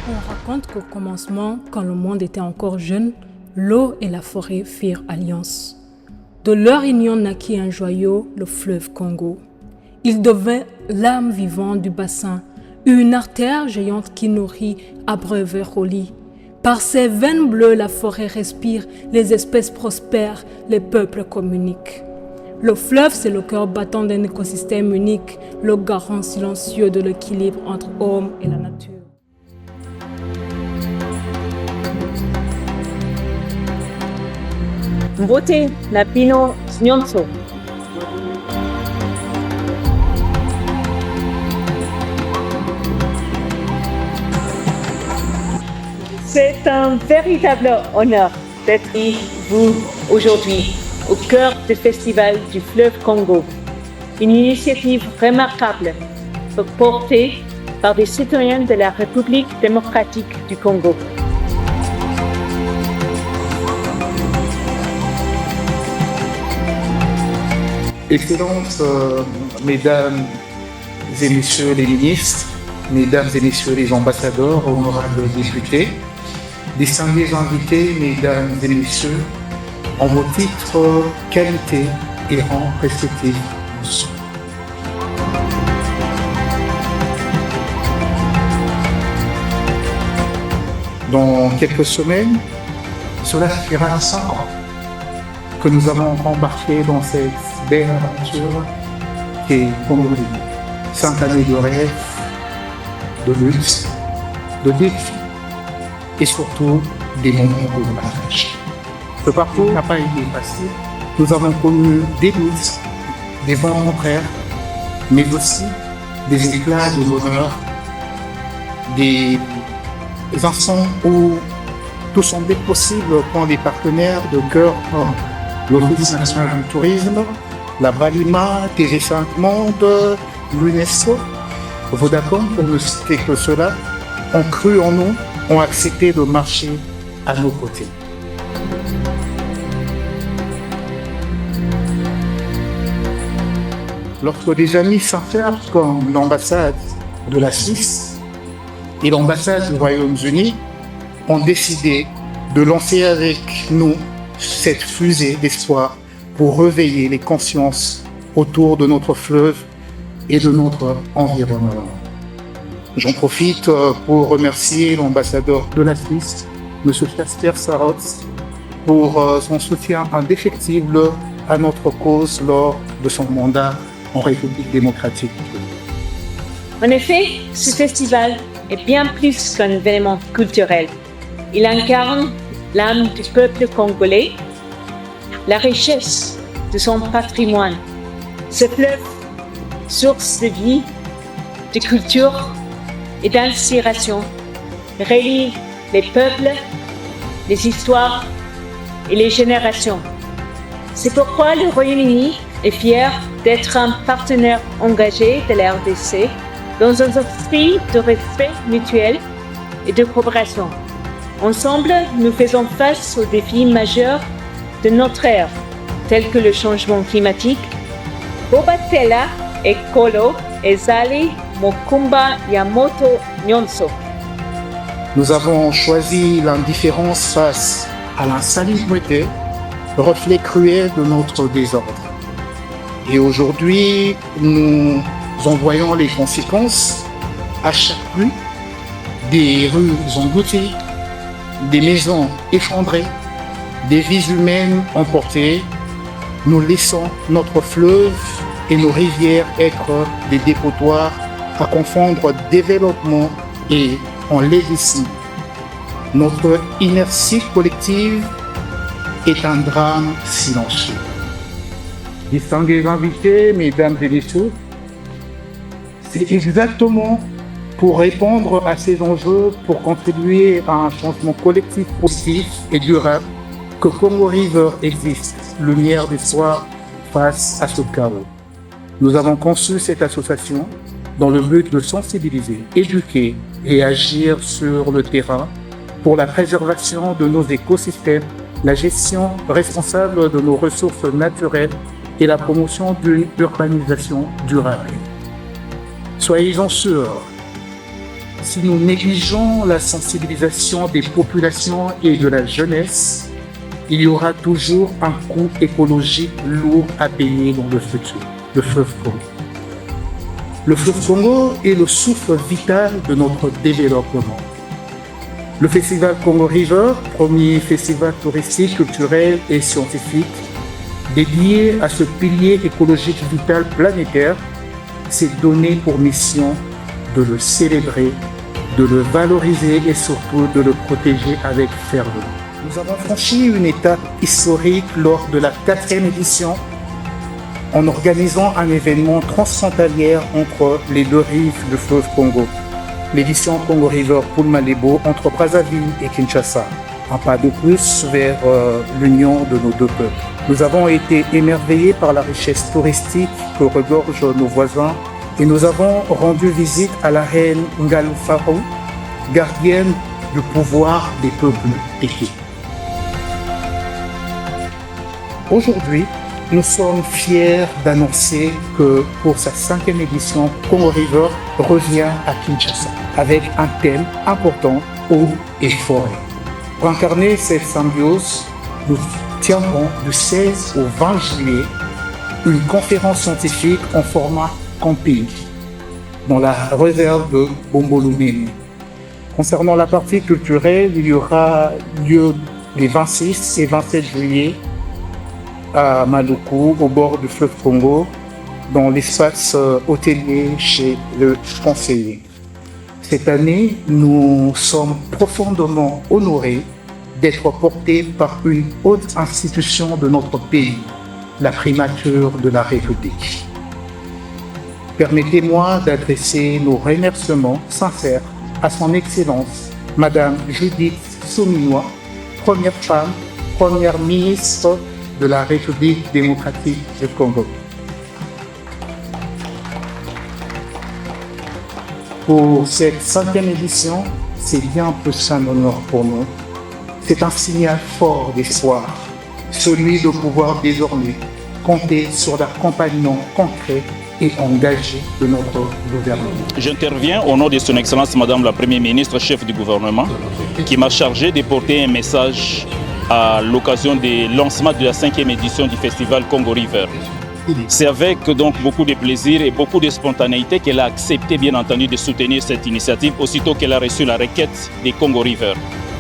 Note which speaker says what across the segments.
Speaker 1: On raconte qu'au commencement, quand le monde était encore jeune, l'eau et la forêt firent alliance. De leur union naquit un joyau, le fleuve Congo. Il devint l'âme vivante du bassin, une artère géante qui nourrit abreuve Roli. Par ses veines bleues, la forêt respire, les espèces prospèrent, les peuples communiquent. Le fleuve, c'est le cœur battant d'un écosystème unique, le garant silencieux de l'équilibre entre l'homme et la nature.
Speaker 2: Mbote na bino nyonso. C'est un véritable honneur d'être vous aujourd'hui au cœur du Festival du Fleuve Congo, une initiative remarquable portée par des citoyens de la République démocratique du Congo.
Speaker 3: Excellences, Mesdames et Messieurs les ministres, Mesdames et Messieurs les ambassadeurs, honorables députés, distingués invités, Mesdames et Messieurs, en vos titres, qualité et rang respectifs. Dans quelques semaines, cela fera 5 ans que nous avons embarqué dans cette belle aventure qui est Congo. 5 années de rêve, de lutte, de défis et surtout des moments de partage. Ce parcours n'a pas été facile. Nous avons connu des doutes, des vents contraires, mais aussi des éclats de bonheur, des instants où tout semblait possible quand les partenaires de cœur l'Office national du tourisme, la Bralima, TV5 Monde, l'UNESCO, Vodacom, pour ne citer que cela, ont cru en nous, ont accepté de marcher à nos côtés. Lorsque des amis sincères comme l'ambassade de la Suisse et l'ambassade du Royaume-Uni ont décidé de lancer avec nous cette fusée d'espoir pour réveiller les consciences autour de notre fleuve et de notre environnement. J'en profite pour remercier l'ambassadeur de la Suisse, M. Casper Sarotz, pour son soutien indéfectible à notre cause lors de son mandat en République démocratique.
Speaker 2: En effet, ce festival est bien plus qu'un événement culturel. Il incarne l'âme du peuple congolais, la richesse de son patrimoine. Ce fleuve, source de vie, de culture et d'inspiration, relie les peuples, les histoires et les générations. C'est pourquoi le Royaume-Uni est fier d'être un partenaire engagé de la RDC dans un esprit de respect mutuel et de coopération. Ensemble, nous faisons face aux défis majeurs de notre ère, tels que le changement climatique. Bobatela ekolo ezali mokumba ya moto nyonso.
Speaker 3: Nous avons choisi l'indifférence face à l'insalubrité, reflet cruel de notre désordre. Et aujourd'hui, nous en voyons les conséquences à chaque pluie, des rues englouties, des maisons effondrées, des vies humaines emportées. Nous laissons notre fleuve et nos rivières être des dépotoirs à confondre développement et en legacy. Notre inertie collective est un drame silencieux. Distingués invités, mesdames et messieurs, c'est exactement pour répondre à ces enjeux, pour contribuer à un changement collectif positif et durable que Congo River existe, lumière du soir face à ce chaos. Nous avons conçu cette association dans le but de sensibiliser, éduquer et agir sur le terrain pour la préservation de nos écosystèmes, la gestion responsable de nos ressources naturelles et la promotion d'une urbanisation durable. Soyez-en sûrs, si nous négligeons la sensibilisation des populations et de la jeunesse, il y aura toujours un coût écologique lourd à payer dans le futur, le fleuve Congo. Le fleuve Congo est le souffle vital de notre développement. Le festival Congo River, premier festival touristique, culturel et scientifique, dédié à ce pilier écologique vital planétaire, s'est donné pour mission de le célébrer, de le valoriser et surtout de le protéger avec ferveur. Nous avons franchi une étape historique lors de la 4e édition en organisant un événement transfrontalier entre les deux rives du fleuve Congo. L'édition Congo River Poul-Malebo entre Brazzaville et Kinshasa. Un pas de plus vers l'union de nos deux peuples. Nous avons été émerveillés par la richesse touristique que regorgent nos voisins et nous avons rendu visite à la reine Ngalufaro, gardienne du pouvoir des peuples équipés. Aujourd'hui, nous sommes fiers d'annoncer que pour sa 5e édition, Congo River revient à Kinshasa avec un thème important, eau et forêt. Pour incarner cette symbiose, nous tiendrons du 16 au 20 juillet une conférence scientifique en format camping dans la réserve de Bombolumene. Concernant la partie culturelle, il y aura lieu les 26 et 27 juillet à Maluku, au bord du fleuve Congo, dans l'espace hôtelier chez le conseiller. Cette année, nous sommes profondément honorés d'être portés par une haute institution de notre pays, la primature de la République. Permettez-moi d'adresser nos remerciements sincères à son Excellence, Madame Judith Suminwa, première femme, première ministre de la République démocratique du Congo. Pour cette 5e édition, c'est bien plus un honneur pour nous. C'est un signal fort d'espoir, celui de pouvoir désormais compter sur l'accompagnement concret et engagé de notre gouvernement.
Speaker 4: J'interviens au nom de son Excellence Madame la Première ministre, chef du gouvernement, qui m'a chargé de porter un message à l'occasion du lancement de la 5e édition du festival Congo River. C'est avec donc beaucoup de plaisir et beaucoup de spontanéité qu'elle a accepté bien entendu de soutenir cette initiative aussitôt qu'elle a reçu la requête des Congo River.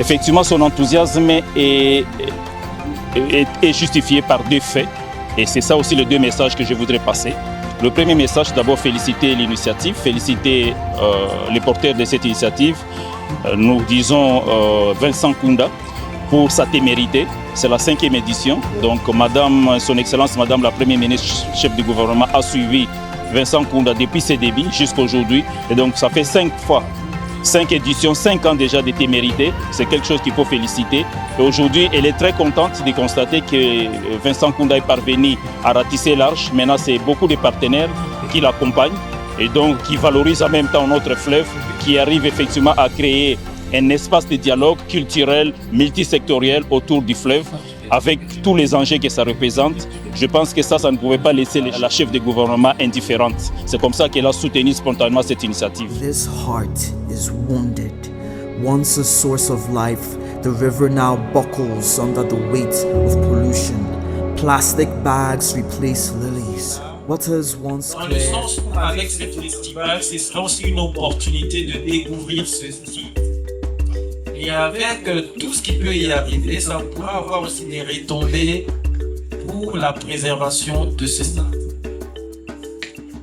Speaker 4: Effectivement, son enthousiasme est justifié par deux faits et c'est ça aussi les deux messages que je voudrais passer. Le premier message, d'abord féliciter l'initiative, féliciter les porteurs de cette initiative. Nous disons Vincent Kounda pour sa témérité. C'est la 5e édition. Donc Madame, son Excellence, Madame la Première ministre, chef du gouvernement, a suivi Vincent Kounda depuis ses débuts jusqu'à aujourd'hui. Et donc ça fait 5 fois, 5 éditions, 5 ans déjà de témérité. C'est quelque chose qu'il faut féliciter. Et aujourd'hui, elle est très contente de constater que Vincent Kounda est parvenu à ratisser large. Maintenant, c'est beaucoup de partenaires qui l'accompagnent et donc qui valorisent en même temps notre fleuve, qui arrive effectivement à créer un espace de dialogue culturel, multisectoriel autour du fleuve, avec tous les enjeux que ça représente. Je pense que ça ne pouvait pas laisser la chef de gouvernement indifférente. C'est comme ça qu'elle a soutenu spontanément cette initiative.
Speaker 5: This heart is wounded. Once a source of life, the river now buckles under the weight of pollution. Plastic bags replace lilies. Waters once
Speaker 6: Dans le sens où, avec ce festival, ce sera aussi une opportunité de découvrir ce site. Et avec tout ce qui peut y arriver, ça pourra avoir aussi des retombées pour la préservation de ce site.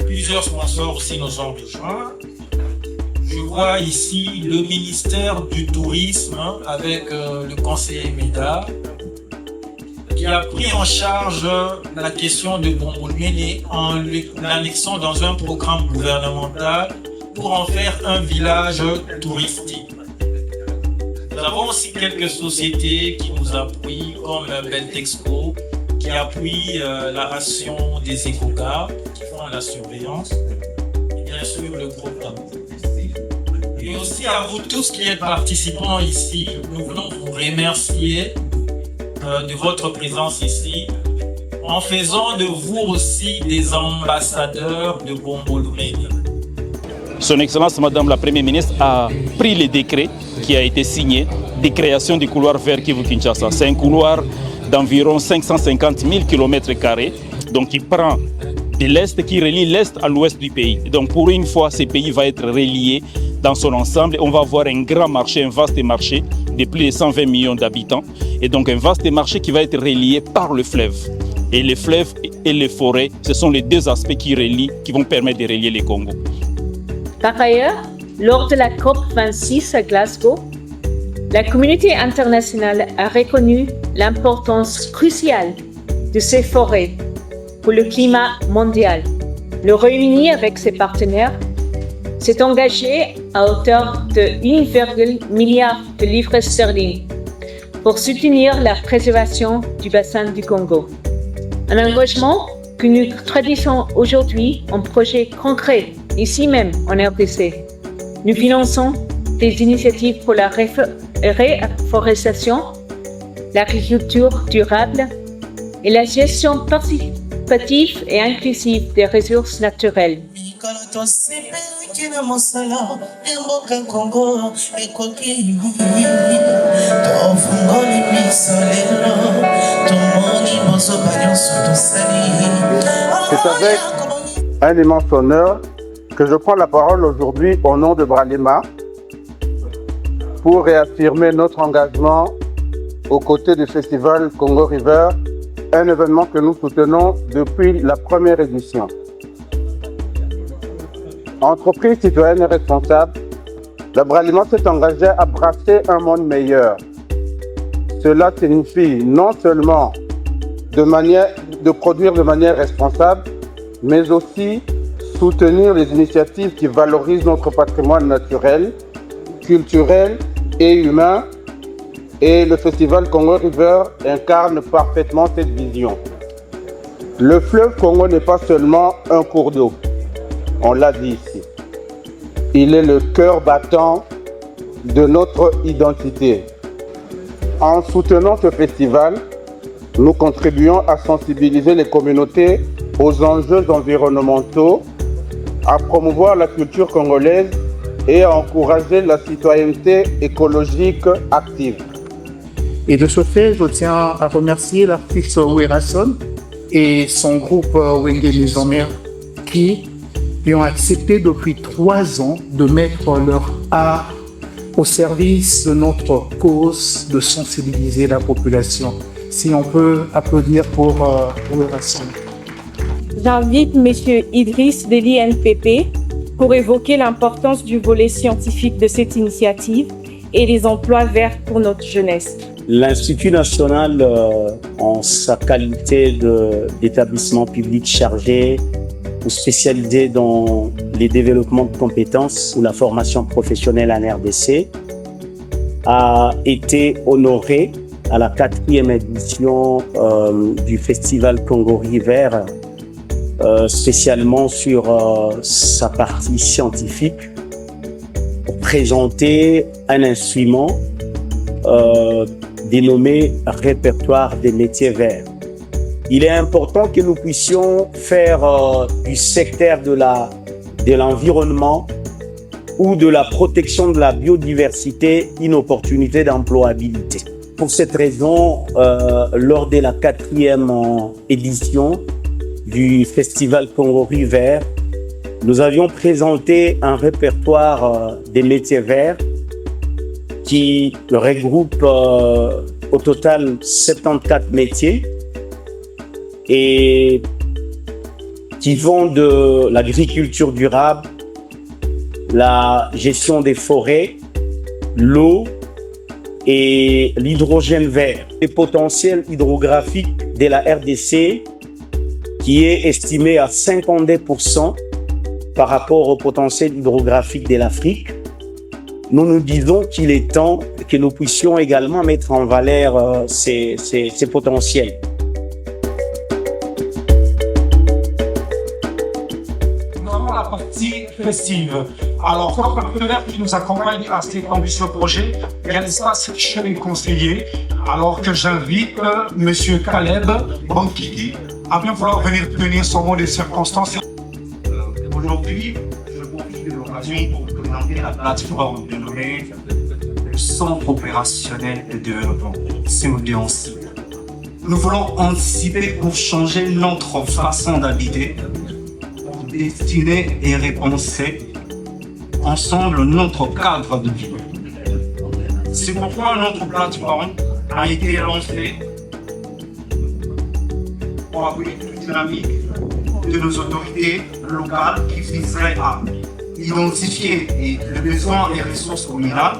Speaker 6: Plusieurs sponsors aussi nous ont rejoints. Je vois ici le ministère du Tourisme avec le conseiller Médard qui a pris en charge la question de Bombolumene en l'annexant dans un programme gouvernemental pour en faire un village touristique. Nous avons aussi quelques sociétés qui nous appuient, comme Beltexpo, qui appuie la ration des éco-gares, qui font la surveillance, et bien sûr le groupe Tabu. Et aussi à vous tous qui êtes participants ici, nous voulons vous remercier de votre présence ici. en faisant de vous aussi des ambassadeurs de Bongo Lumeni.
Speaker 4: Son Excellence Madame la Première ministre a pris le décret qui a été signé de création du couloir vers Kivu-Kinshasa. C'est un couloir d'environ 550 000 km², donc qui prend de l'Est, qui relie l'Est à l'Ouest du pays. Donc pour une fois, ce pays va être relié dans son ensemble. On va avoir un grand marché, un vaste marché de plus de 120 millions d'habitants. Et donc un vaste marché qui va être relié par le fleuve. Et les fleuves et les forêts, ce sont les deux aspects qui vont permettre de relier les Congos.
Speaker 2: Par ailleurs, lors de la COP26 à Glasgow, la communauté internationale a reconnu l'importance cruciale de ces forêts pour le climat mondial. Le Royaume-Uni, avec ses partenaires, s'est engagé à hauteur de 1,1 milliard de livres sterling pour soutenir la préservation du bassin du Congo. Un engagement que nous traduisons aujourd'hui en projets concrets ici même en RDC. Nous finançons des initiatives pour la réforestation, l'agriculture durable et la gestion participative et inclusive des ressources naturelles.
Speaker 7: C'est avec un immense honneur que je prends la parole aujourd'hui au nom de Bralima pour réaffirmer notre engagement aux côtés du Festival Congo River, un événement que nous soutenons depuis la première édition. Entreprise citoyenne et responsable, la Bralima s'est engagée à brasser un monde meilleur. Cela signifie non seulement de produire de manière responsable, mais aussi soutenir les initiatives qui valorisent notre patrimoine naturel, culturel et humain. Et le Festival Congo River incarne parfaitement cette vision. Le fleuve Congo n'est pas seulement un cours d'eau, on l'a dit ici. Il est le cœur battant de notre identité. En soutenant ce festival, nous contribuons à sensibiliser les communautés aux enjeux environnementaux, à promouvoir la culture congolaise et à encourager la citoyenneté écologique active.
Speaker 3: Et de ce fait, je tiens à remercier l'artiste Werason et son groupe Wenge Nizomir qui ont accepté depuis 3 ans de mettre leur art au service de notre cause de sensibiliser la population. Si on peut applaudir pour Werason.
Speaker 8: J'invite M. Idriss de l'INPP pour évoquer l'importance du volet scientifique de cette initiative et les emplois verts pour notre jeunesse.
Speaker 9: L'Institut national, en sa qualité d'établissement public chargé ou spécialisé dans les développements de compétences ou la formation professionnelle en RDC, a été honoré à la 4e édition du Festival Congo River, spécialement sur sa partie scientifique, pour présenter un instrument dénommé Répertoire des métiers verts. Il est important que nous puissions faire du secteur de l'environnement ou de la protection de la biodiversité une opportunité d'employabilité. Pour cette raison, lors de la 4e édition du Festival Congo River, nous avions présenté un répertoire des métiers verts qui regroupe au total 74 métiers et qui vont de l'agriculture durable, la gestion des forêts, l'eau et l'hydrogène vert. Le potentiel hydrographique de la RDC qui est estimé à 52% par rapport au potentiel hydrographique de l'Afrique. Nous nous disons qu'il est temps que nous puissions également mettre en valeur ces potentiels.
Speaker 6: Nous avons la partie festive. Alors, comme partenaire qui nous accompagne à cet ambitieux projet, il y a l'espace chez les conseillers. Alors que j'invite M. Caleb Bankidi
Speaker 10: avant de vouloir venir tenir son mot des circonstances.
Speaker 11: Aujourd'hui, je profite de l'occasion pour présenter la plateforme dénommée le Centre opérationnel de développement, CODEANCI. Nous voulons anticiper pour changer notre façon d'habiter, pour destiner et repenser ensemble notre cadre de vie. C'est pourquoi notre plateforme a été lancée pour appuyer toute dynamique de nos autorités locales qui viserait à identifier les besoins et ressources communales,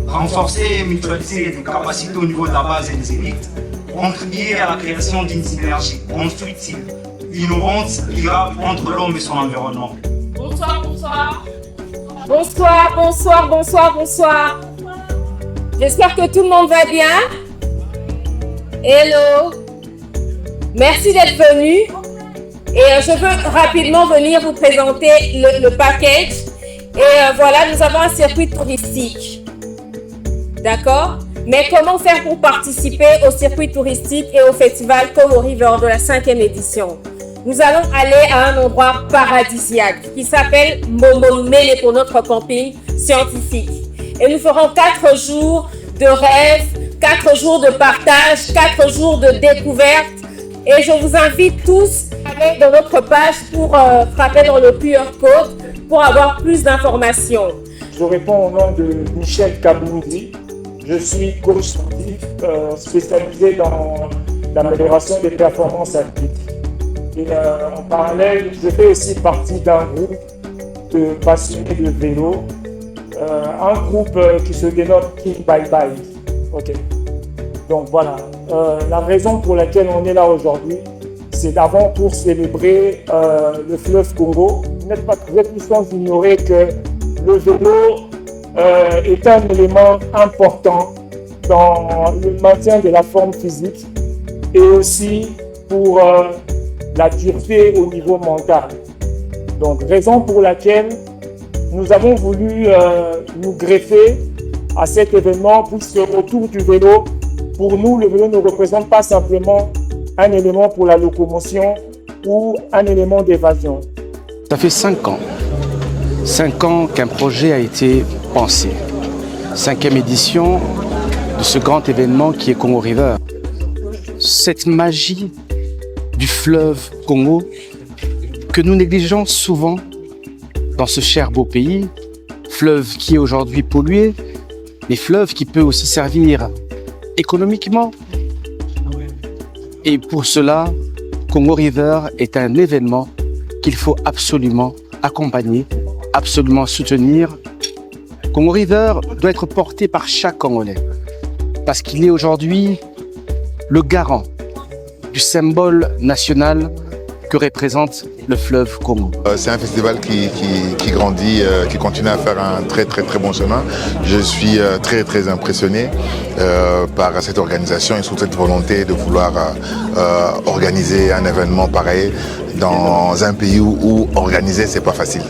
Speaker 11: renforcer et mutualiser les capacités au niveau de la base et des élites, contribuer à la création d'une synergie constructive, innovante, durable entre l'homme et son environnement.
Speaker 8: Bonsoir, bonsoir. Bonsoir, bonsoir, bonsoir, bonsoir. J'espère que tout le monde va bien. Hello. Merci d'être venu. Et je veux rapidement venir vous présenter le package. Et voilà, nous avons un circuit touristique. D'accord? Mais comment faire pour participer au circuit touristique et au festival Congo River de la 5e édition? Nous allons aller à un endroit paradisiaque qui s'appelle Momomele pour notre camping scientifique. Et nous ferons 4 jours de rêve, 4 jours de partage, 4 jours de découverte. Et je vous invite tous à aller dans notre page pour frapper dans le QR code pour avoir plus d'informations.
Speaker 12: Je réponds au nom de Michel Kaboundi. Je suis coach sportif spécialisé dans l'amélioration des performances athlétiques. Et en parallèle, je fais aussi partie d'un groupe de passionnés de vélo, un groupe qui se dénomme King Bye Bye. Ok. Donc voilà, la raison pour laquelle on est là aujourd'hui, c'est d'avant pour célébrer le fleuve Congo. Vous êtes tous sans ignorer que le vélo est un élément important dans le maintien de la forme physique et aussi pour la dureté au niveau mental. Donc, raison pour laquelle nous avons voulu nous greffer à cet événement, puisque autour du vélo, pour nous, le vélo ne représente pas simplement un élément pour la locomotion ou un élément d'évasion.
Speaker 13: Ça fait 5 ans. 5 ans qu'un projet a été pensé. 5e édition de ce grand événement qui est Congo River. Cette magie du fleuve Congo que nous négligeons souvent dans ce cher beau pays, fleuve qui est aujourd'hui pollué, mais fleuve qui peut aussi servir économiquement. Et pour cela, Congo River est un événement qu'il faut absolument accompagner, absolument soutenir. Congo River doit être porté par chaque Congolais parce qu'il est aujourd'hui le garant du symbole national que représente le fleuve Congo.
Speaker 14: C'est un festival qui grandit, qui continue à faire un très bon chemin. Je suis très impressionné par cette organisation et sur cette volonté de vouloir organiser un événement pareil dans un pays où organiser c'est pas facile.